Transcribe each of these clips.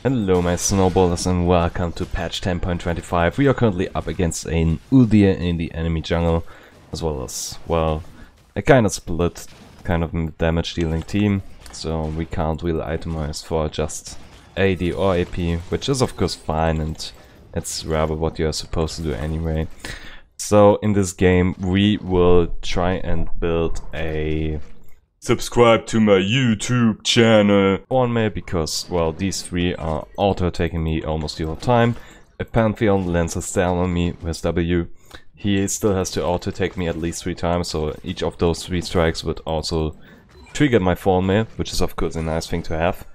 Hello my snowballers and welcome to patch 10.25. We are currently up against an Udyr in the enemy jungle, as well as, well, a kind of split, kind of damage dealing team, so we can't really itemize for just AD or AP, which is of course fine and it's rather what you're supposed to do anyway. So in this game we will try and build a subscribe to my YouTube channel format because, well, these three are auto-attacking me almost the whole time. A Pantheon lances down on me with W. He still has to auto-attack me at least 3 times, so each of those 3 strikes would also trigger my Falmer, which is of course a nice thing to have.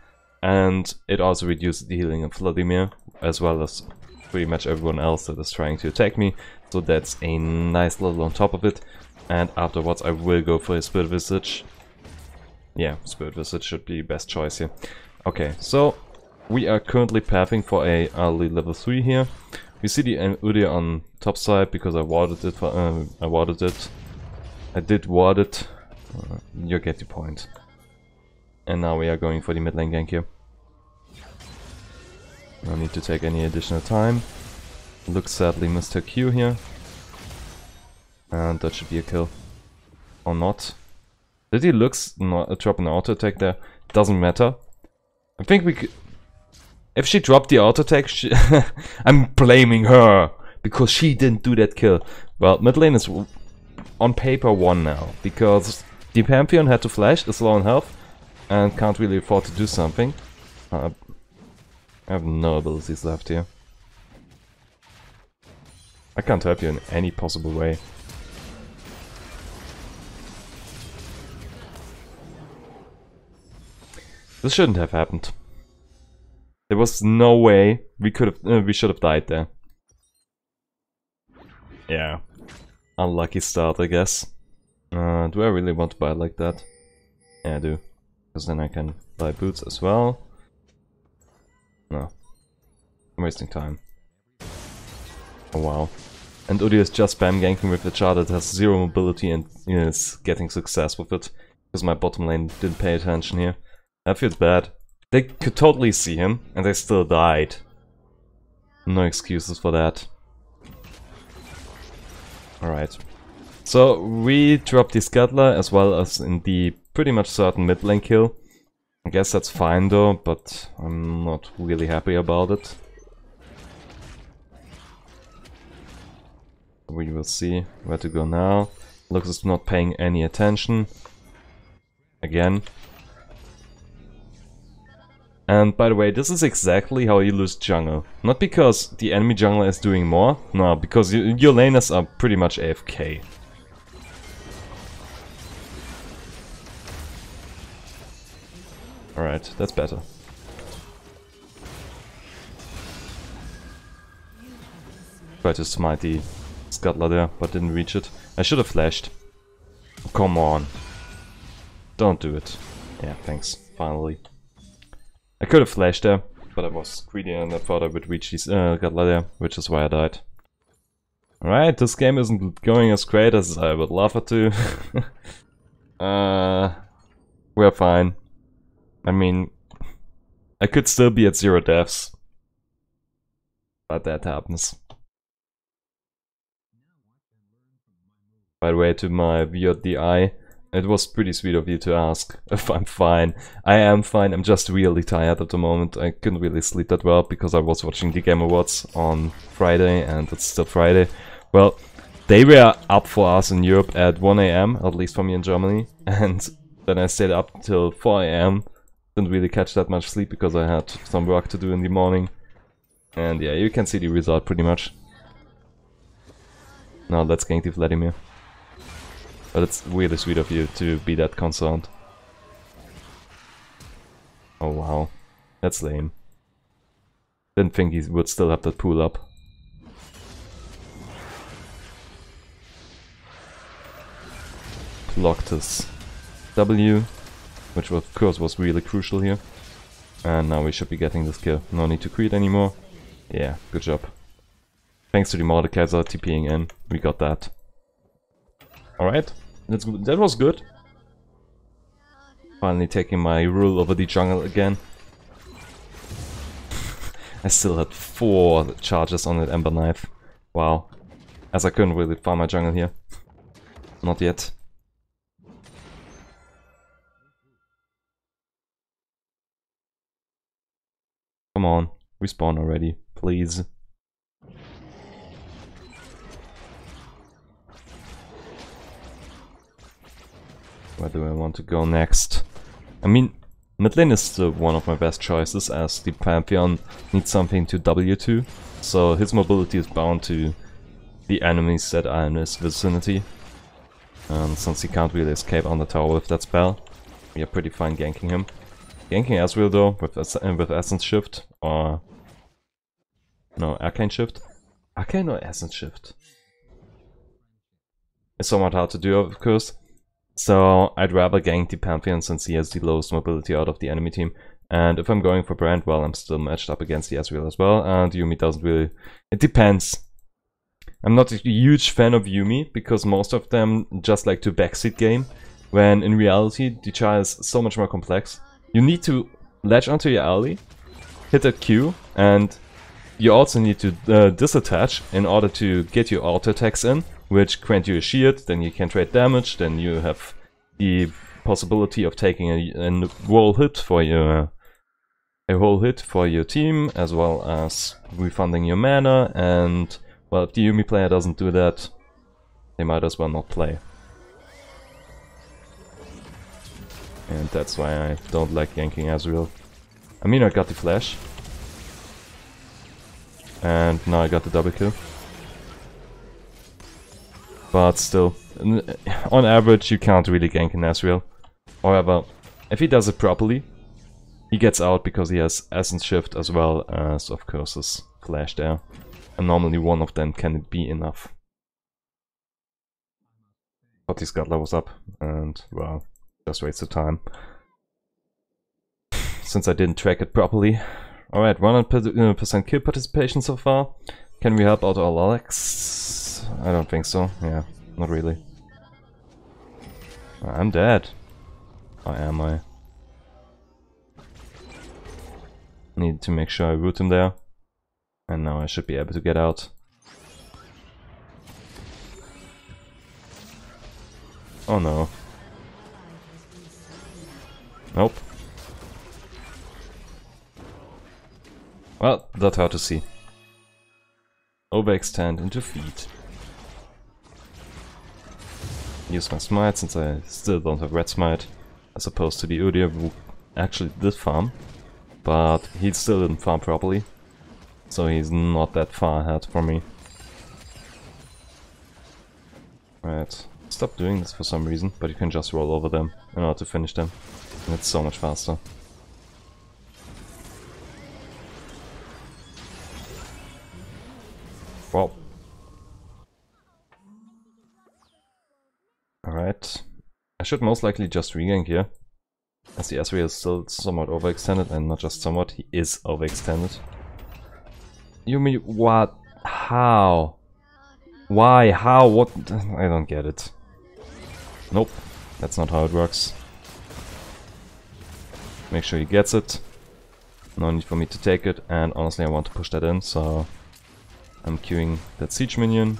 And it also reduces the healing of Vladimir, as well as pretty much everyone else that is trying to attack me. So that's a nice little on top of it. And afterwards I will go for a Spirit Visage. Yeah, Spirit Visage should be best choice here. Okay, so we are currently pathing for a early level 3 here. We see the Udyr on top side because I warded it. I did ward it. You get the point. And now we are going for the mid lane gank here. No need to take any additional time. Looks sadly Mr. Q here. And that should be a kill. Or not. Did he drop an auto attack there? Doesn't matter. I think we could. If she dropped the auto attack, I'm blaming her because she didn't do that kill. Well, mid lane is on paper 1 now because the Pantheon had to flash, is low on health, and can't really afford to do something. I have no abilities left here. I can't help you in any possible way. This shouldn't have happened. There was no way we should have died there. Yeah. Unlucky start, I guess. Do I really want to buy it like that? Yeah, I do. Because then I can buy boots as well. No. I'm wasting time. Oh wow. And Udyr is just spam ganking with a char that has 0 mobility and is getting success with it. Because my bottom lane didn't pay attention here. That feels bad. They could totally see him, and they still died. No excuses for that. Alright. So, we dropped the Scuttler as well as in the pretty much certain mid lane kill. I guess that's fine though, but I'm not really happy about it. We will see where to go now. Lux is not paying any attention. Again. And by the way, this is exactly how you lose jungle. Not because the enemy jungler is doing more, no, because your laners are pretty much AFK. Alright, that's better. Tried to smite the Scuttler there, but didn't reach it. I should have flashed. Oh, come on. Don't do it. Yeah, thanks. Finally. I could have flashed there, but I was greedy and I thought I would reach this Scuttler there, which is why I died. Alright, this game isn't going as great as I would love it to. We're fine. I mean, I could still be at 0 deaths. But that happens. By the way, to my VODI, it was pretty sweet of you to ask if I'm fine. I am fine, I'm just really tired at the moment. I couldn't really sleep that well because I was watching the Game Awards on Friday and it's still Friday. Well, they were up for us in Europe at 1 AM, at least for me in Germany. And then I stayed up till 4 AM. Didn't really catch that much sleep because I had some work to do in the morning. And yeah, you can see the result pretty much. Now let's gank the Vladimir. But it's really sweet of you to be that concerned. Oh wow, that's lame. Didn't think he would still have that pool up. Blocked his W, which of course was really crucial here. And now we should be getting this kill. No need to create anymore. Yeah, good job. Thanks to the Mordekaiser TPing in, we got that. Alright, that was good. Finally taking my rule over the jungle again. I still had 4 charges on that Ember Knife. Wow. As I couldn't really farm my jungle here. Not yet. Come on, respawn already, please. Where do I want to go next? I mean, mid lane is still one of my best choices, as the Pantheon needs something to W to, so his mobility is bound to the enemies that are in his vicinity. And since he can't really escape on the tower with that spell, we are pretty fine ganking him. Ganking Ezreal though, with Essence Shift, or... no, Arcane Shift? Arcane or Essence Shift? It's somewhat hard to do, of course. So I'd rather gank the Pantheon since he has the lowest mobility out of the enemy team. And if I'm going for Brand, well, I'm still matched up against the Ezreal as well, and Yuumi doesn't really... it depends. I'm not a huge fan of Yuumi, because most of them just like to backseat game, when in reality the char is so much more complex. You need to latch onto your ally, hit that Q, and you also need to disattach in order to get your auto attacks in, which grant you a shield, then you can trade damage, then you have the possibility of taking a whole hit for your team, as well as refunding your mana, and well, if the Yuumi player doesn't do that, they might as well not play. And that's why I don't like ganking Ezreal. I mean, I got the flash. And now I got the double kill. But still, on average you can't really gank an Ezreal. However, if he does it properly, he gets out because he has Essence Shift as well as, of course, his flash there. And normally one of them can be enough. But he's got levels up, and well, just wasted time. Since I didn't track it properly. Alright, 100% kill participation so far. Can we help out our Alex? I don't think so. Yeah, not really. I'm dead. Or am I? Need to make sure I root him there. And now I should be able to get out. Oh no. Nope. Well, that's hard to see. Overextend into feed. Use my smite since I still don't have red smite, as opposed to the Udyr who actually did farm, but he still didn't farm properly, so he's not that far ahead for me. Right, stop doing this for some reason, but you can just roll over them in order to finish them, and it's so much faster. Wow. Alright. I should most likely just regank here, as the Ezreal is still somewhat overextended, and not just somewhat, he is overextended. You mean what? How? Why? How? What? I don't get it. Nope, that's not how it works. Make sure he gets it. No need for me to take it, and honestly I want to push that in, so I'm queuing that siege minion.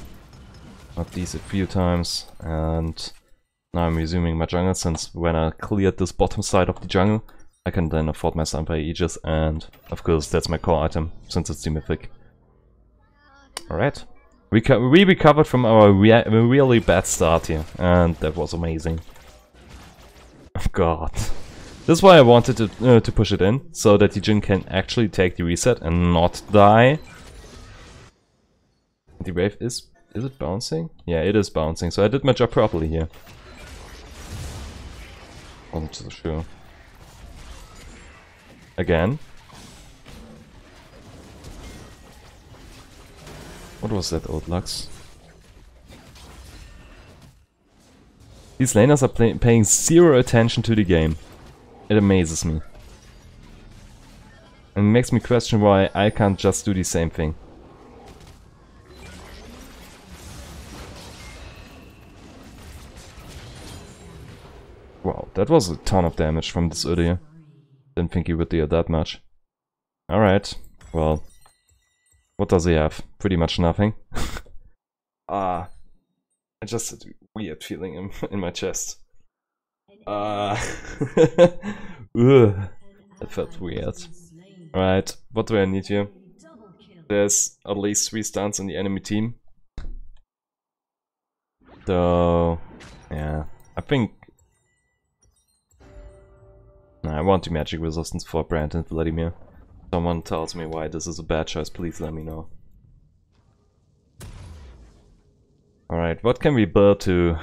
Got these a few times, and now I'm resuming my jungle, since when I cleared this bottom side of the jungle, I can then afford my Sunfire Aegis, and of course that's my core item, since it's the mythic. Alright. We recovered from our really bad start here, and that was amazing. Oh god. This is why I wanted to push it in, so that the Jhin can actually take the reset and not die. The wave is it bouncing? Yeah, it is bouncing, so I did my job properly here. Wasn't so sure. Again. What was that, old Lux? These laners are paying zero attention to the game. It amazes me. And makes me question why I can't just do the same thing. Wow, that was a ton of damage from this Udyr. Didn't think he would deal that much. Alright, well, What does he have? Pretty much nothing. I just had a weird feeling in my chest. Ugh, that felt weird. Alright, what do I need here? There's at least 3 stuns on the enemy team. So, yeah, I think... I want the magic resistance for Brand and Vladimir. Someone tells me why this is a bad choice, please let me know. Alright, what can we build to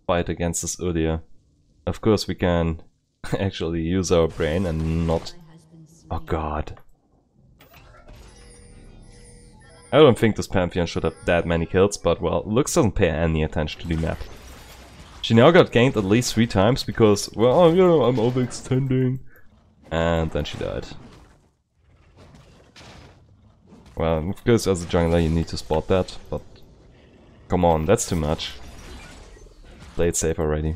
fight against this Udyr? Of course we can actually use our brain and not... Oh god. I don't think this Pantheon should have that many kills, but well, Lux doesn't pay any attention to the map. She now got ganked at least 3 times because, well, you know, I'm overextending. And then she died. Well, of course as a jungler you need to spot that, but... Come on, that's too much. Play it safe already.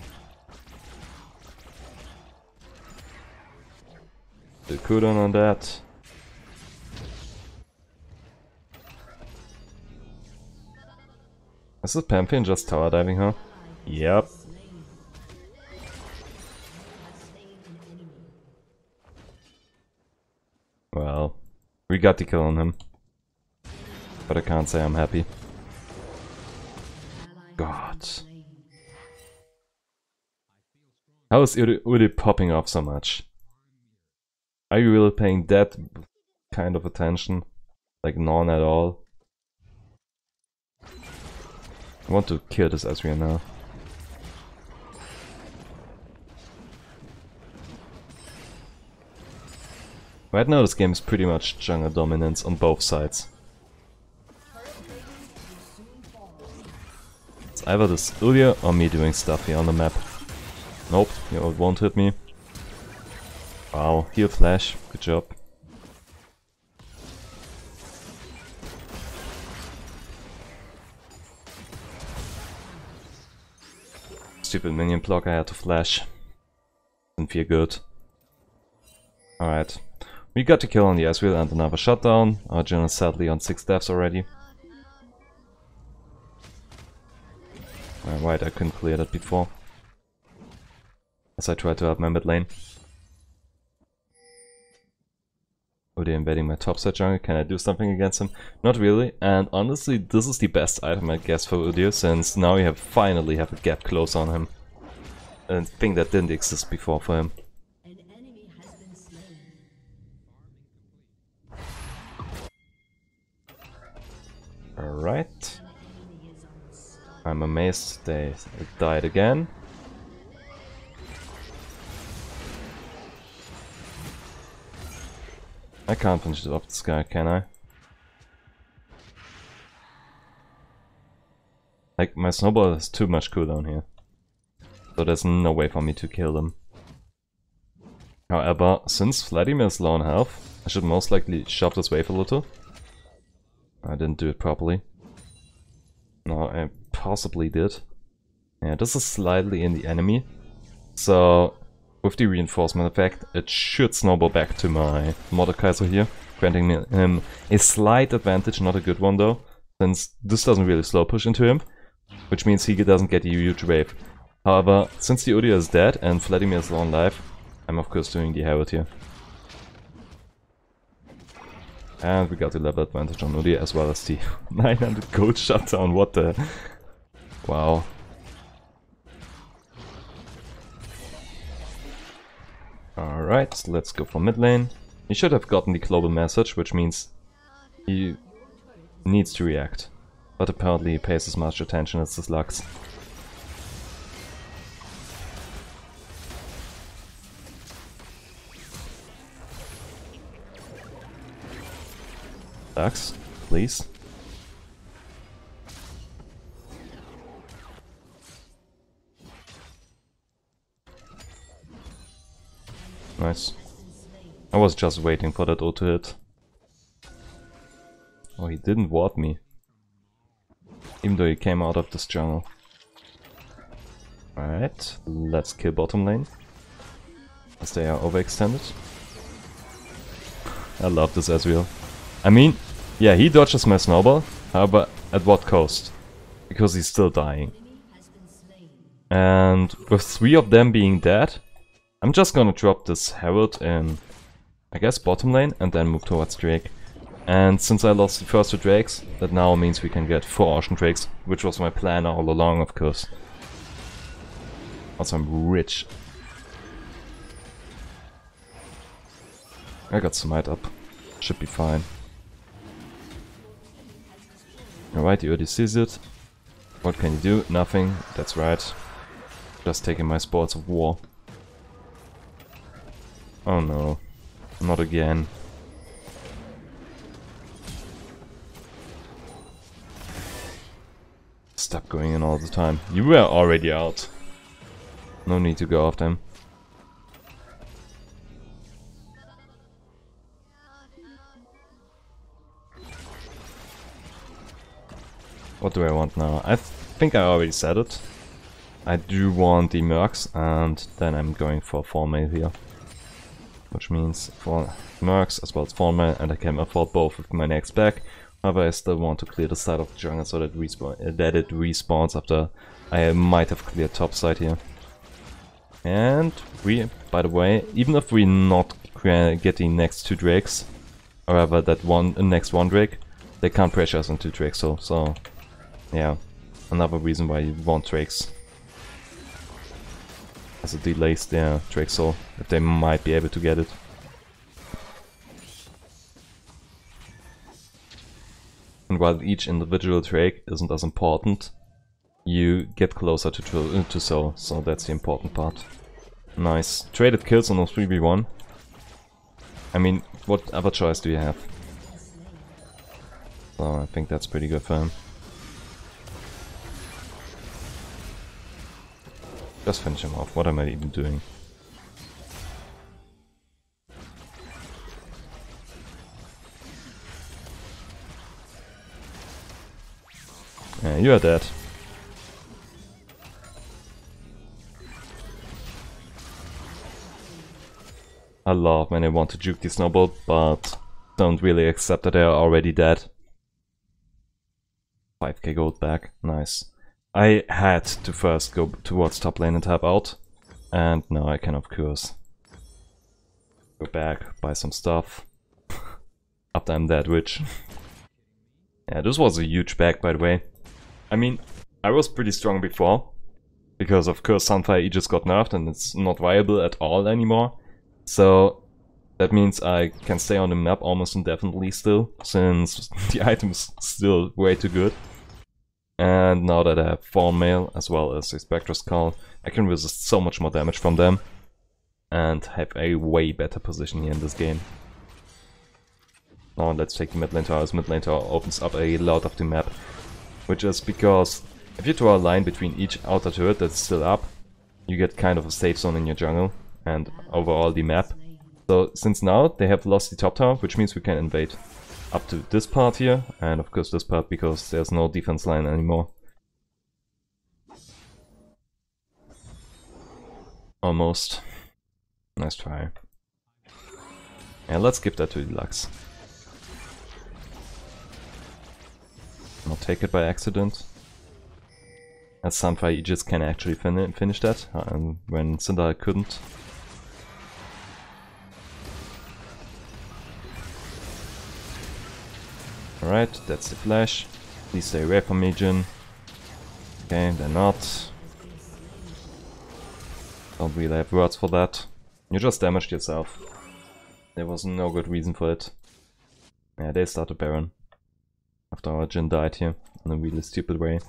Do cooldown on that. Is this Pantheon just tower diving her? Yep. Well, we got the kill on him. But I can't say I'm happy. God. How is Udyr popping off so much? Are you really paying that kind of attention? Like none at all? I want to kill this Ezreal now. Right now this game is pretty much jungle dominance on both sides. It's either this Udyr or me doing stuff here on the map. Nope, you won't hit me. Wow, heal flash, good job. Stupid minion block, I had to flash. Didn't feel good. Alright. We got the kill on the Ezreal and another shutdown. Our Jhin is sadly on 6 deaths already. Right, I couldn't clear that before. As I tried to help my mid lane. Udyr invading my topside jungle, can I do something against him? Not really, and honestly this is the best item I guess for Udyr, since now you finally have a gap close on him. A thing that didn't exist before for him. Alright. I'm amazed they died again. I can't finish it off this guy, can I? Like, my snowball has too much cooldown here. So there's no way for me to kill them. However, since Vladimir is low on health, I should most likely shove this wave a little. I didn't do it properly. No, I possibly did. Yeah, this is slightly in the enemy. So, with the reinforcement effect, it should snowball back to my Mordekaiser here, granting him a slight advantage, not a good one though, since this doesn't really slow push into him, which means he doesn't get a huge wave. However, since the Udyr is dead and Vladimir is low on life, I'm of course doing the Herald here. And we got the level advantage on Udyr as well as the 900 gold shutdown, what the... Wow. Alright, let's go for mid lane. He should have gotten the global message, which means he needs to react. But apparently he pays as much attention as his Lux. Lux, please. Nice. I was just waiting for that ult to hit. Oh, he didn't ward me. Even though he came out of this jungle. Alright, let's kill bottom lane. As they are overextended. I love this Ezreal. I mean, Yeah, he dodges my snowball, but at what cost? Because he's still dying. And with 3 of them being dead, I'm just gonna drop this Herald in, I guess, bottom lane and then move towards Drake. And since I lost the first 2 Drakes, that now means we can get 4 Ocean Drakes, which was my plan all along, of course. Also, I'm rich. I got Smite up. Should be fine. Alright, he already sees it. What can you do? Nothing. That's right. Just taking my sports of war. Oh no. Not again. Stop going in all the time. You were already out. No need to go after him. What do I want now? I think I already said it. I do want the Mercs, and then I'm going for 4-mail here. Which means 4 Mercs as well as 4-mail, and I can afford both with my next back. However, I still want to clear the side of the jungle so that, it respawns after I might have cleared top side here. And we, by the way, even if we not get the next 2 Drakes, however, that next 1 Drake, they can't pressure us into Drake, so yeah, another reason why you want Drakes. As it delays their Drake Soul, if they might be able to get it. And while each individual Drake isn't as important, you get closer to Soul, so that's the important part. Nice. Traded kills on a 3v1. I mean, what other choice do you have? So I think that's pretty good for him. Just finish him off. What am I even doing? Yeah, you are dead. I love when I want to juke the snowball, but don't really accept that they are already dead. 5k gold back. Nice. I had to first go towards top lane and tap out, and now I can of course go back, buy some stuff, after I'm dead, which... yeah, this was a huge back, by the way. I mean, I was pretty strong before, because of course Sunfire Aegis got nerfed and it's not viable at all anymore, so that means I can stay on the map almost indefinitely still, since the item is still way too good. And now that I have Thornmail as well as a Spectre Skull, I can resist so much more damage from them and have a way better position here in this game. Now let's take the mid lane tower, as mid lane tower opens up a lot of the map, which is because if you draw a line between each outer turret that's still up, you get kind of a safe zone in your jungle and overall the map. So since now they have lost the top tower, which means we can invade up to this part here, and of course this part because there's no defense line anymore. Almost. Nice try. Yeah, let's give that to Deluxe. I'll take it by accident. As Sunfire Aegis can actually finish that, when Cinder couldn't. Alright, that's the flash. Please stay away from me, Jin. Okay, they're not. Don't really have words for that. You just damaged yourself. There was no good reason for it. Yeah, they started Baron. After our Jin died here, in a really stupid way.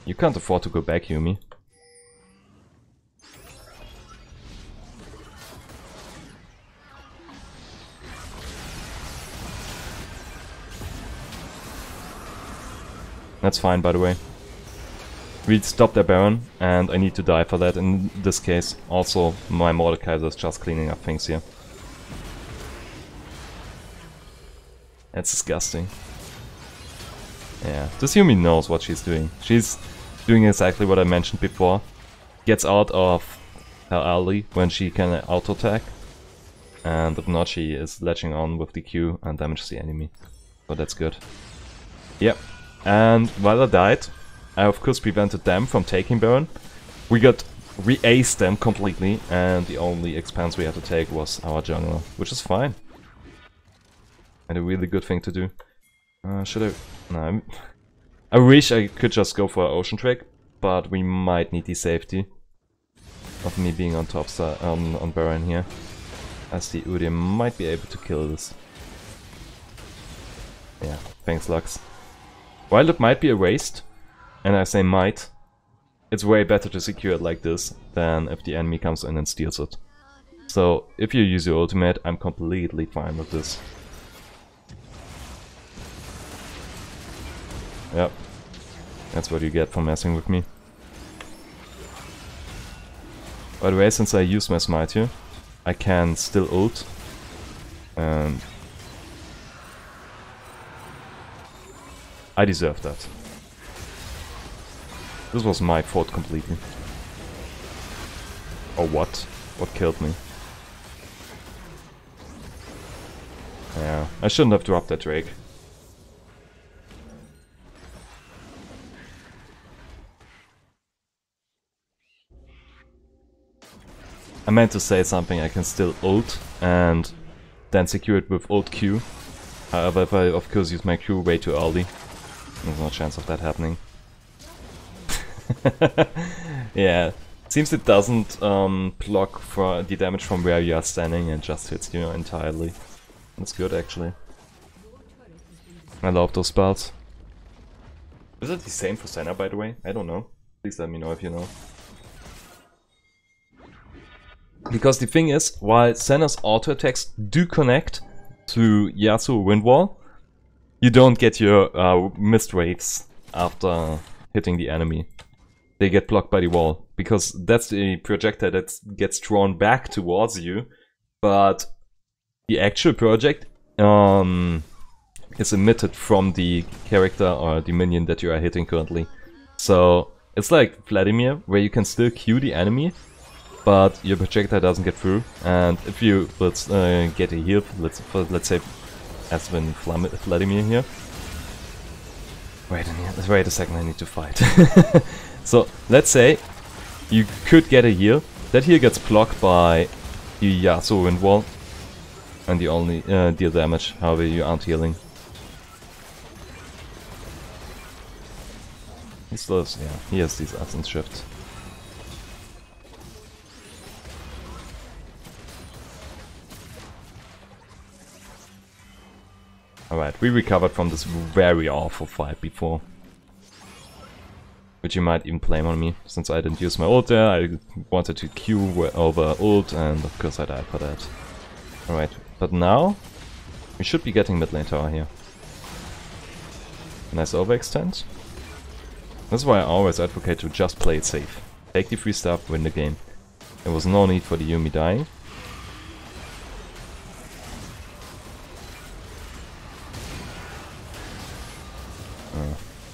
You can't afford to go back, Yumi. That's fine, by the way. We stopped their Baron, and I need to die for that in this case. Also, my Mordekaiser is just cleaning up things here. That's disgusting. Yeah, this Yumi knows what she's doing. She's doing exactly what I mentioned before. Gets out of her alley when she can auto-attack. and the Nochi is latching on with the Q and damages the enemy. So that's good. Yep. And while I died, I of course prevented them from taking Baron. We aced them completely, and the only expense we had to take was our jungler, which is fine. And a really good thing to do. Should I... No, I wish I could just go for an Ocean Trick, but we might need the safety of me being on top on Baron here, as the Udyr might be able to kill this. Yeah, thanks Lux. While it might be a waste, and I say might, it's way better to secure it like this than if the enemy comes in and steals it. So if you use your ultimate, I'm completely fine with this. Yep, that's what you get for messing with me. By the way, since I use my smite here, I can still ult. And I deserve that. This was my fault completely. Or what? What killed me? Yeah, I shouldn't have dropped that Drake. I meant to say something, I can still ult and then secure it with ult Q. However, if I of course use my Q way too early, there's no chance of that happening. Yeah, seems it doesn't block for the damage from where you are standing and just hits you entirely. That's good actually. I love those spells. Is it the same for Senna, by the way? I don't know. Please let me know if you know. Because the thing is, while Senna's auto attacks do connect to Yasuo Wind Wall, you don't get your mist waves after hitting the enemy. They get blocked by the wall, because that's the projectile that gets drawn back towards you, but the actual project is emitted from the character or the minion that you are hitting currently. So it's like Vladimir, where you can still Q the enemy, but your projectile doesn't get through. And if you get a heal, let's say as when Vladimir here. Wait a second, I need to fight. So let's say you could get a heal. That heal gets blocked by the Yasuo Wind Wall, and you only deal damage, however you aren't healing. He still has, yeah, he has these Essence Shifts. Alright, we recovered from this very awful fight before. Which you might even blame on me, since I didn't use my ult there. I wanted to Q over ult, and of course I died for that. Alright, but now we should be getting mid lane tower here. Nice overextend. That's why I always advocate to just play it safe. Take the free stuff, win the game. There was no need for the Yuumi dying.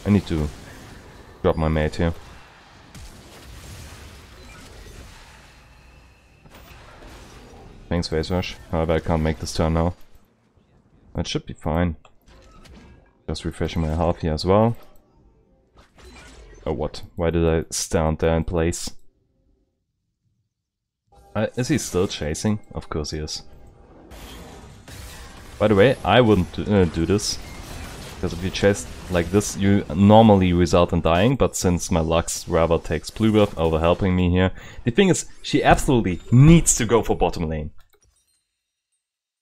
I need to drop my mate here. Thanks, Phase Rush. However, I can't make this turn now. That should be fine. Just refreshing my health here as well. Oh, what? Why did I stand there in place? Is he still chasing? Of course he is. By the way, I wouldn't do this. Because if you chase like this, you normally result in dying, but since my Lux rather takes blue buff over helping me here, the thing is, she absolutely needs to go for bottom lane.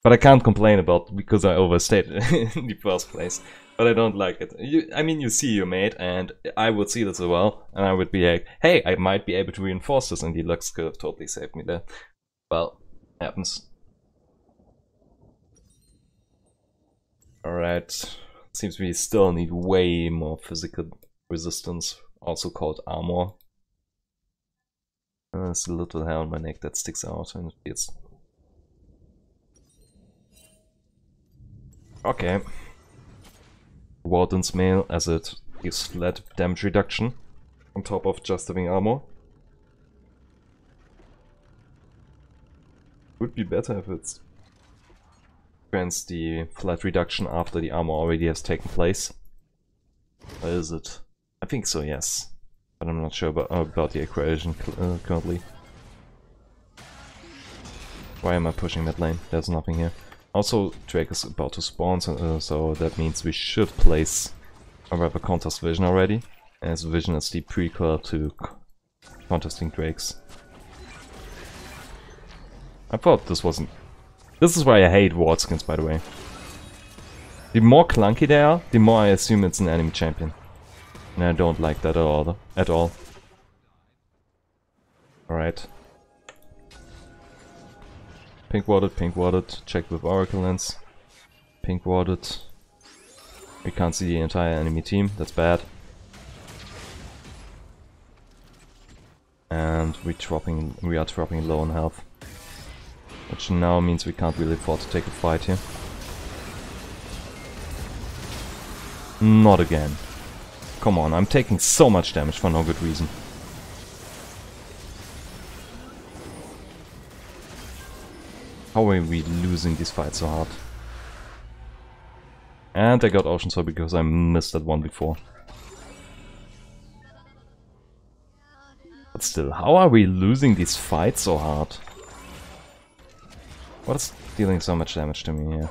But I can't complain about because I overstayed in the first place. But I don't like it. I mean, you see your mate, and I would see this as well, and I would be like, hey, I might be able to reinforce this, and the Lux could have totally saved me there. Well, happens. Alright. Seems we still need way more physical resistance, also called armor. There's a little hair on my neck that sticks out, and it's... Okay. Warden's Mail, as it gives flat damage reduction, on top of just having armor. Would be better if it's grants the flat reduction after the armor already has taken place. Or is it? I think so, yes. But I'm not sure about the equation currently. Why am I pushing that lane? There's nothing here. Also, Drake is about to spawn, so that means we should place a rather contest vision already, as vision is the prequel to contesting Drakes. I thought this wasn't... This is why I hate ward skins, by the way. The more clunky they are, the more I assume it's an enemy champion. And I don't like that at all. Alright. Pink warded, check with Oracle Lens. Pink warded. We can't see the entire enemy team, that's bad. And we are dropping low on health. Which now means we can't really afford to take a fight here. Not again. Come on, I'm taking so much damage for no good reason. How are we losing these fights so hard? And I got Ocean Soul because I missed that one before. But still, how are we losing these fights so hard? What is dealing so much damage to me here?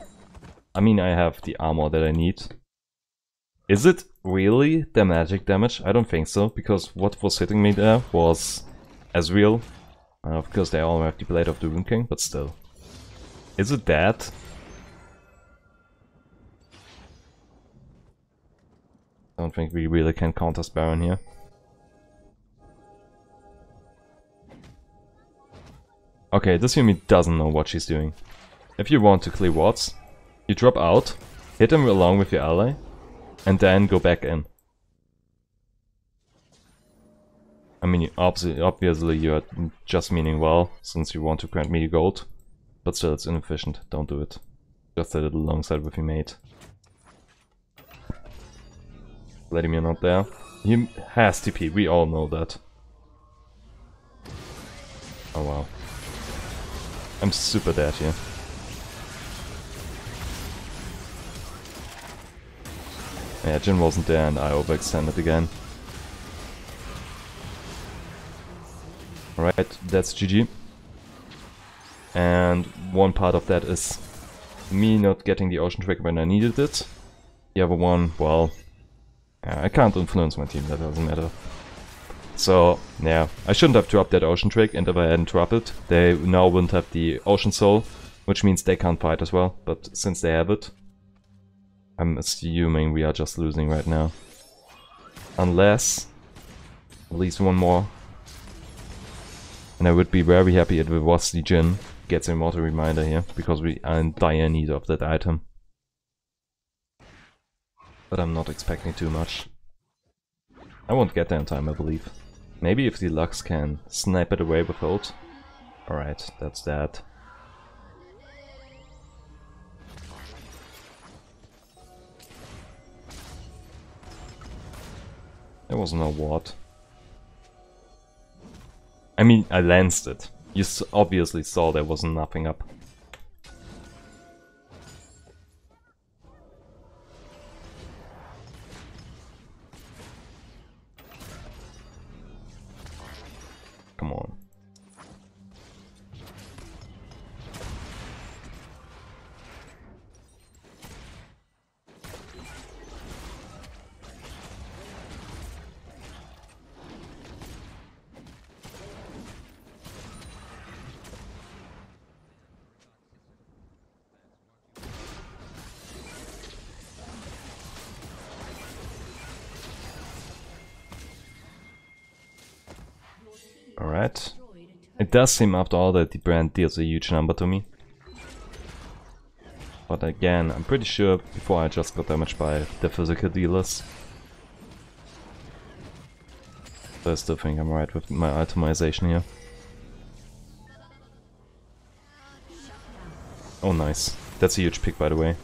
I mean, I have the armor that I need. Is it really the magic damage? I don't think so, because what was hitting me there was Ezreal. Of course they all have the Blade of the Rune King, but still. Is it that? I don't think we really can contest Baron here. Okay, this Yumi doesn't know what she's doing. If you want to clear wards, you drop out, hit him along with your ally, and then go back in. I mean, obviously you're just meaning well, since you want to grant me gold. But still, it's inefficient. Don't do it. Just hit it alongside with your mate. Vladimir not there. He has TP, we all know that. Oh wow. I'm super dead here. Yeah, Jin wasn't there and I overextended again. Alright, that's GG. And one part of that is me not getting the Ocean Trick when I needed it. The other one, well, I can't influence my team, that doesn't matter. So, yeah, I shouldn't have dropped that Ocean Trick, and if I hadn't dropped it, they now wouldn't have the Ocean Soul, which means they can't fight as well. But since they have it, I'm assuming we are just losing right now. Unless, at least one more. And I would be very happy if it was the Jin gets a Immortal Reminder here, because we are in dire need of that item. But I'm not expecting too much. I won't get there in time, I believe. Maybe if the Lux can snipe it away with ult. Alright, that's that. There was no ward. I mean, I lanced it. You obviously saw there was nothing up. Come on. Alright. It does seem after all that the brand deals a huge number to me. But again, I'm pretty sure before I just got damaged by the physical dealers. So I still think I'm right with my itemization here. Oh nice. That's a huge pick, by the way.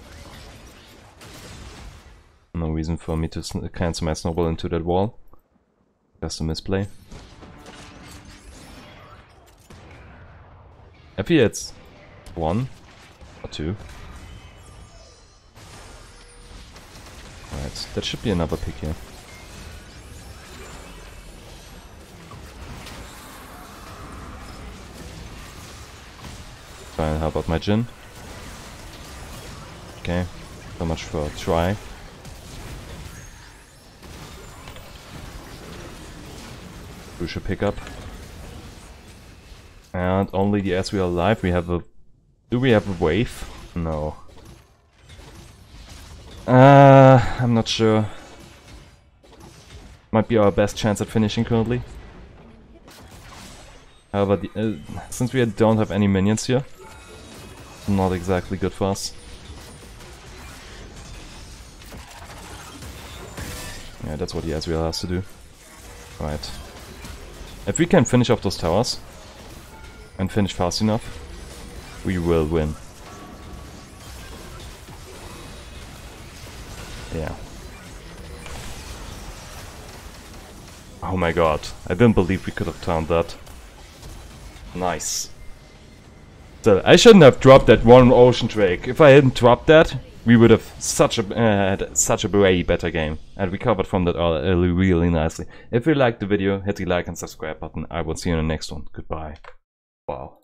No reason for me to cancel my snowball into that wall. Just a misplay. If he hits 1 or 2, Alright, that should be another pick here. Try and help out my Jin. Okay, so much for a try. Crucial pickup. And only the as we are alive, we have a... Do we have a wave? No. I'm not sure. Might be our best chance at finishing currently. However, since we don't have any minions here, not exactly good for us. Yeah, that's what the Ezreal has to do. Right. If we can finish off those towers and finish fast enough, we will win. Yeah. Oh my god, I didn't believe we could have turned that. Nice. So I shouldn't have dropped that one Ocean Drake. If I hadn't dropped that, we would have had such a way better game. And we covered from that really nicely. If you liked the video, hit the like and subscribe button. I will see you in the next one. Goodbye. Wow.